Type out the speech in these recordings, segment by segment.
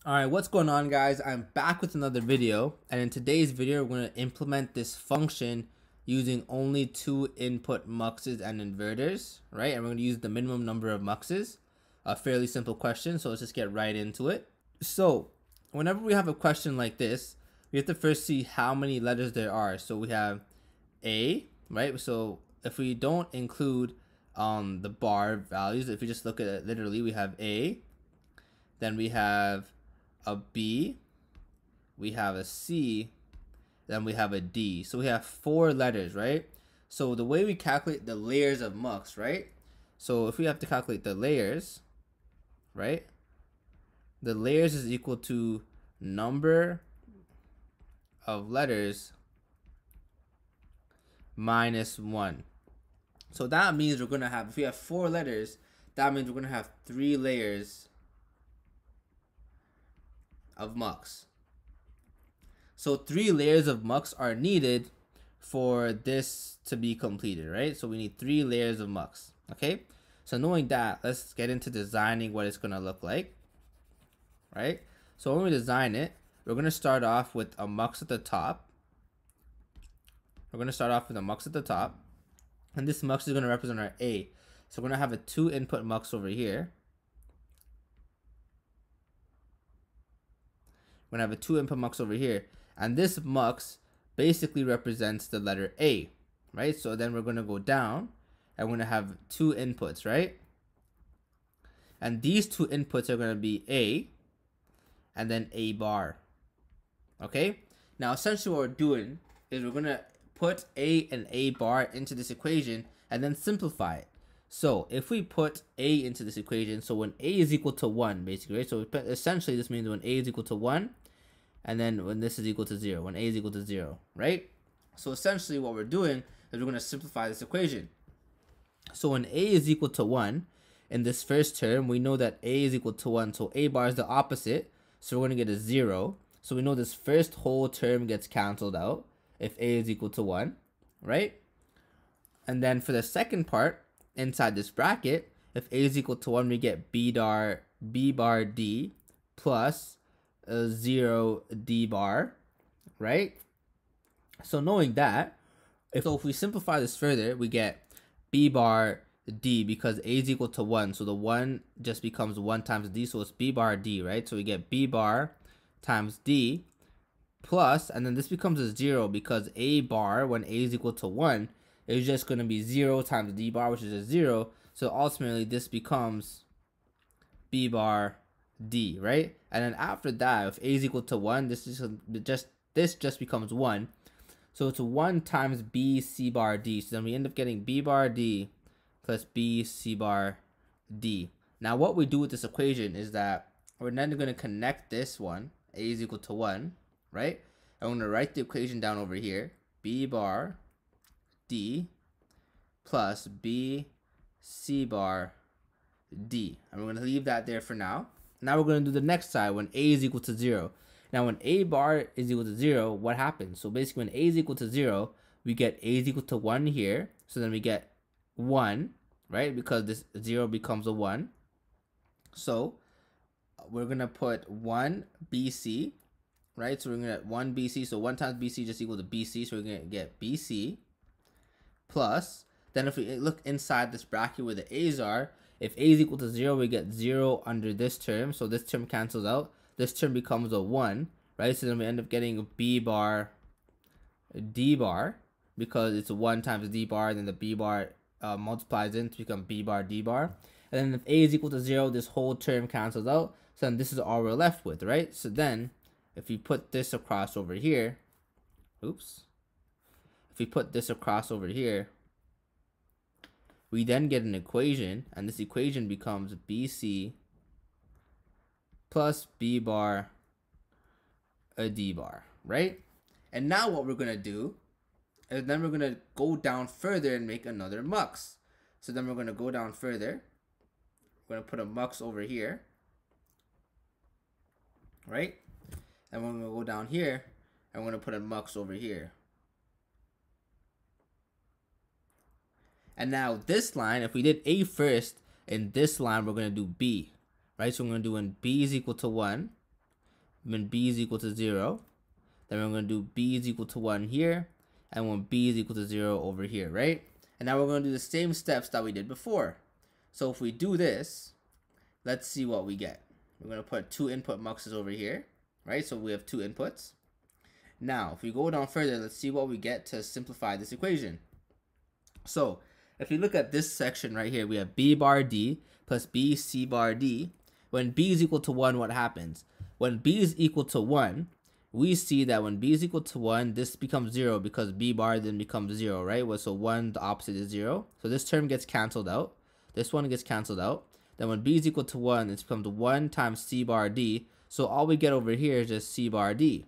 Alright, what's going on, guys? I'm back with another video, and in today's video we're going to implement this function using only two input muxes and inverters, right? And we're going to use the minimum number of muxes. A fairly simple question, so let's just get right into it. So whenever we have a question like this, we have to first see how many letters there are. So we have A, right? So if we don't include the bar values, if we just look at it literally, we have A, then we have a B, we have a C, then we have a D. So we have 4 letters, right? So the way we calculate the layers of mux, right? So if we have to calculate the layers, right? The layers is equal to number of letters minus 1. So that means we're going to have, if we have 4 letters, that means we're going to have 3 layers of mux. So 3 layers of mux are needed for this to be completed, right? So we need 3 layers of mux. Okay, so knowing that, let's get into designing what it's gonna look like, right? So when we design it, we're gonna start off with a mux at the top. And this mux is gonna represent our A. So we're gonna have a 2 input mux over here. We're gonna have a 2 input mux over here, and this mux basically represents the letter A, right? So then we're gonna go down and we're gonna have 2 inputs, right? And these 2 inputs are gonna be A and then A bar. Okay, now essentially what we're doing is we're gonna put A and A bar into this equation and then simplify it. So if we put A into this equation, so when A is equal to 1, basically, right? So essentially this means when A is equal to 1, and then when this is equal to 0, when A is equal to 0, right? So essentially what we're doing is we're going to simplify this equation. So when A is equal to 1, in this first term, we know that A is equal to 1, so A bar is the opposite, so we're going to get a 0. So we know this first whole term gets canceled out if A is equal to 1, right? And then for the second part, inside this bracket, if A is equal to 1, we get B bar D plus 0 D bar, right? So knowing that, if we simplify this further, we get B bar D because A is equal to 1. So the 1 just becomes 1 times D. So it's B bar D, right? So we get B bar times D plus, and then this becomes a 0 because A bar, when A is equal to 1, is just going to be 0 times D bar, which is a 0. So ultimately, this becomes B bar D, right? And then after that, if A is equal to 1, this just becomes 1. So it's 1 times B C bar D. So then we end up getting B bar D plus B C bar D. Now what we do with this equation is that we're then going to connect this one, A is equal to 1, right? I'm going to write the equation down over here. B bar D plus B C bar D. And we're going to leave that there for now. Now we're going to do the next side when A is equal to 0. Now when A bar is equal to 0, what happens? So basically when A is equal to 0, we get A is equal to 1 here. So then we get 1, right? Because this 0 becomes a 1. So we're going to put 1 BC, right? So we're going to get 1 BC. So 1 times BC just equal to BC. So we're going to get BC plus, then if we look inside this bracket where the A's are, if A is equal to 0, we get 0 under this term. So this term cancels out. This term becomes a 1, right? So then we end up getting B bar D bar because it's 1 times D bar, and then the B bar multiplies in to become B bar D bar. And then if A is equal to 0, this whole term cancels out. So then this is all we're left with, right? So then if we put this across over here, if we put this across over here, we then get an equation, and this equation becomes BC plus B bar a D bar, right? And now what we're gonna do is then we're gonna go down further and make another mux. So then we're gonna go down further. We're gonna put a mux over here, right? And we're gonna go down here and we're gonna put a mux over here. And now this line, if we did A first, in this line we're going to do B, right? So we're going to do when B is equal to 1, when b is equal to 0. Then we're going to do b is equal to 1 here, and when b is equal to 0 over here, right? And now we're going to do the same steps that we did before. So if we do this, let's see what we get. We're going to put 2 input muxes over here, right? So we have 2 inputs. Now, if we go down further, let's see what we get to simplify this equation. So if we look at this section right here, we have b bar d plus b c bar d. When b is equal to 1, what happens? When b is equal to 1, we see that when b is equal to 1, this becomes 0 because b bar then becomes 0, right? So 1, the opposite is 0. So this term gets canceled out. This one gets canceled out. Then when b is equal to 1, it becomes 1 times c bar d. So all we get over here is just c bar d,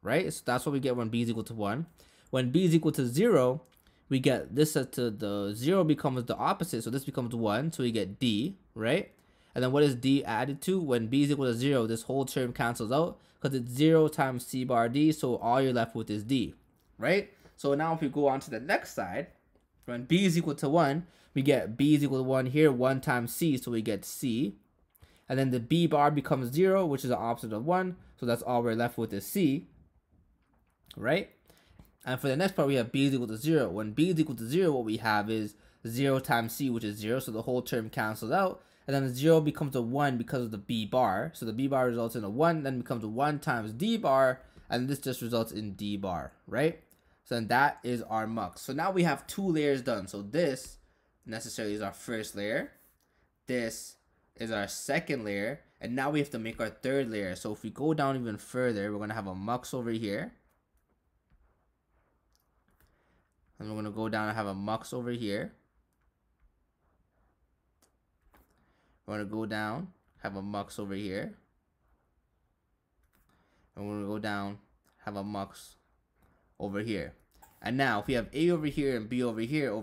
right? So that's what we get when b is equal to 1. When b is equal to 0, we get this to the 0 becomes the opposite. So this becomes 1. So we get d, right? And then what is d added to? When b is equal to 0, this whole term cancels out because it's 0 times c bar d. So all you're left with is d, right? So now if we go on to the next side, when b is equal to 1, we get b is equal to 1 here, 1 times c. So we get c. And then the b bar becomes 0, which is the opposite of 1. So that's all we're left with is c, right? And for the next part, we have b is equal to 0. When b is equal to 0, what we have is 0 times c, which is 0. So the whole term cancels out. And then the 0 becomes a 1 because of the b bar. So the b bar results in a 1, then becomes a 1 times d bar. And this just results in d bar, right? So then that is our mux. So now we have 2 layers done. So this necessarily is our first layer. This is our second layer. And now we have to make our third layer. So if we go down even further, we're going to have a mux over here. And we're going to go down and have a mux over here. We're going to go down, have a mux over here. And we're going to go down, have a mux over here. And now if we have a over here and b over here,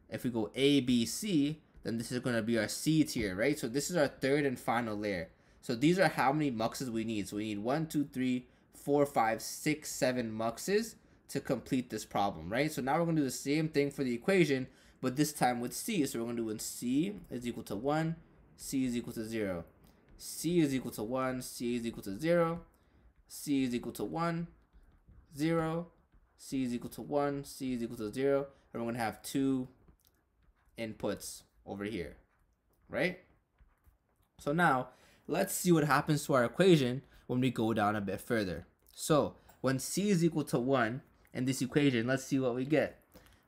if we go a, b, c, then this is going to be our c tier, right? So this is our third and final layer. So these are how many muxes we need. So we need 1, 2, 3, 4, 5, 6, 7 muxes to complete this problem, right? So now we're going to do the same thing for the equation, but this time with c. So we're going to do when c is equal to 1, c is equal to 0. C is equal to 1, c is equal to 0. C is equal to 1, 0. C is equal to 1, c is equal to 0. And we're going to have 2 inputs over here, right? So now let's see what happens to our equation when we go down a bit further. So when c is equal to 1 in this equation, let's see what we get.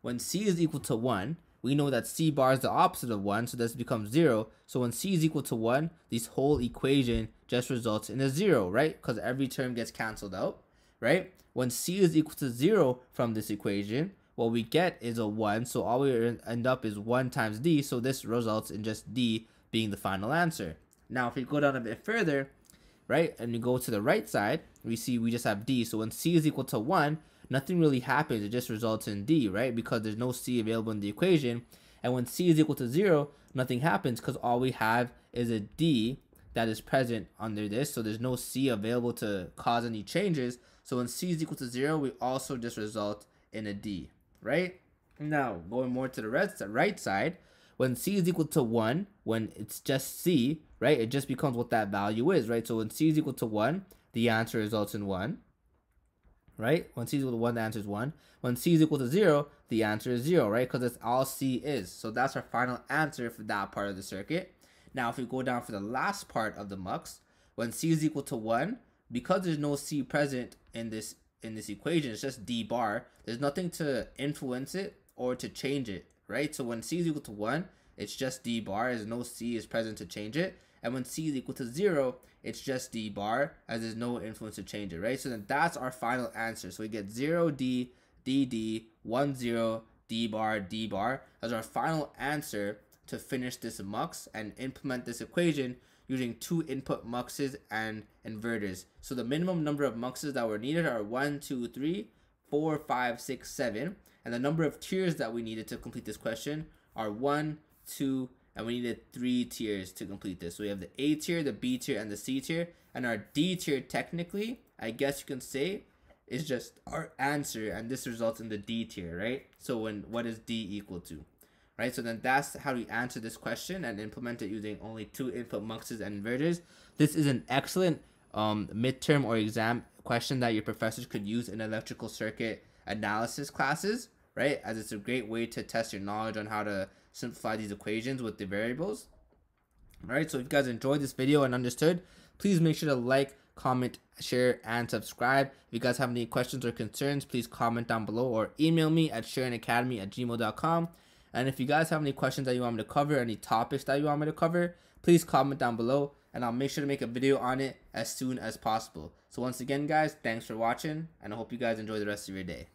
When c is equal to 1, we know that c bar is the opposite of 1, so this becomes 0. So when c is equal to 1, this whole equation just results in a 0, right? Because every term gets canceled out, right? When c is equal to 0 from this equation, what we get is a 1. So all we end up is 1 times d. So this results in just d being the final answer. Now, if we go down a bit further, right, and we go to the right side, we see we just have d. So when c is equal to 1, nothing really happens. It just results in d, right? Because there's no c available in the equation. And when c is equal to 0, nothing happens because all we have is a d that is present under this. So there's no c available to cause any changes. So when c is equal to 0, we also just result in a d, right? Now, going more to the right side, when c is equal to 1, when it's just c, right, it just becomes what that value is, right? So when c is equal to 1, the answer results in 1. Right? When c is equal to 1, the answer is 1. When c is equal to 0, the answer is 0, right? Because that's all c is. So that's our final answer for that part of the circuit. Now, if we go down for the last part of the mux, when c is equal to 1, because there's no c present in this equation, it's just d bar, there's nothing to influence it or to change it, right? So when c is equal to 1, it's just d bar, as no c is present to change it. And when c is equal to 0, it's just d bar, as there's no influence to change it, right? So then that's our final answer. So we get 0d, dd, 1, 0, d bar as our final answer to finish this mux and implement this equation using 2 input muxes and inverters. So the minimum number of muxes that were needed are 1, 2, 3, 4, 5, 6, 7. And the number of tiers that we needed to complete this question are 1, 2, and we needed 3 tiers to complete this. So we have the A tier, the B tier, and the C tier. And our D tier, technically, I guess you can say, is just our answer. And this results in the D tier, right? So what is D equal to? Right? So then that's how we answer this question and implement it using only 2 input muxes and inverters. This is an excellent midterm or exam question that your professors could use in electrical circuit analysis classes, right? As it's a great way to test your knowledge on how to simplify these equations with the variables. All right, so if you guys enjoyed this video and understood, please make sure to like, comment, share, and subscribe. If you guys have any questions or concerns, please comment down below or email me at sharonacademy@gmail.com. And if you guys have any questions that you want me to cover, any topics that you want me to cover, please comment down below and I'll make sure to make a video on it as soon as possible. So once again, guys, thanks for watching and I hope you guys enjoy the rest of your day.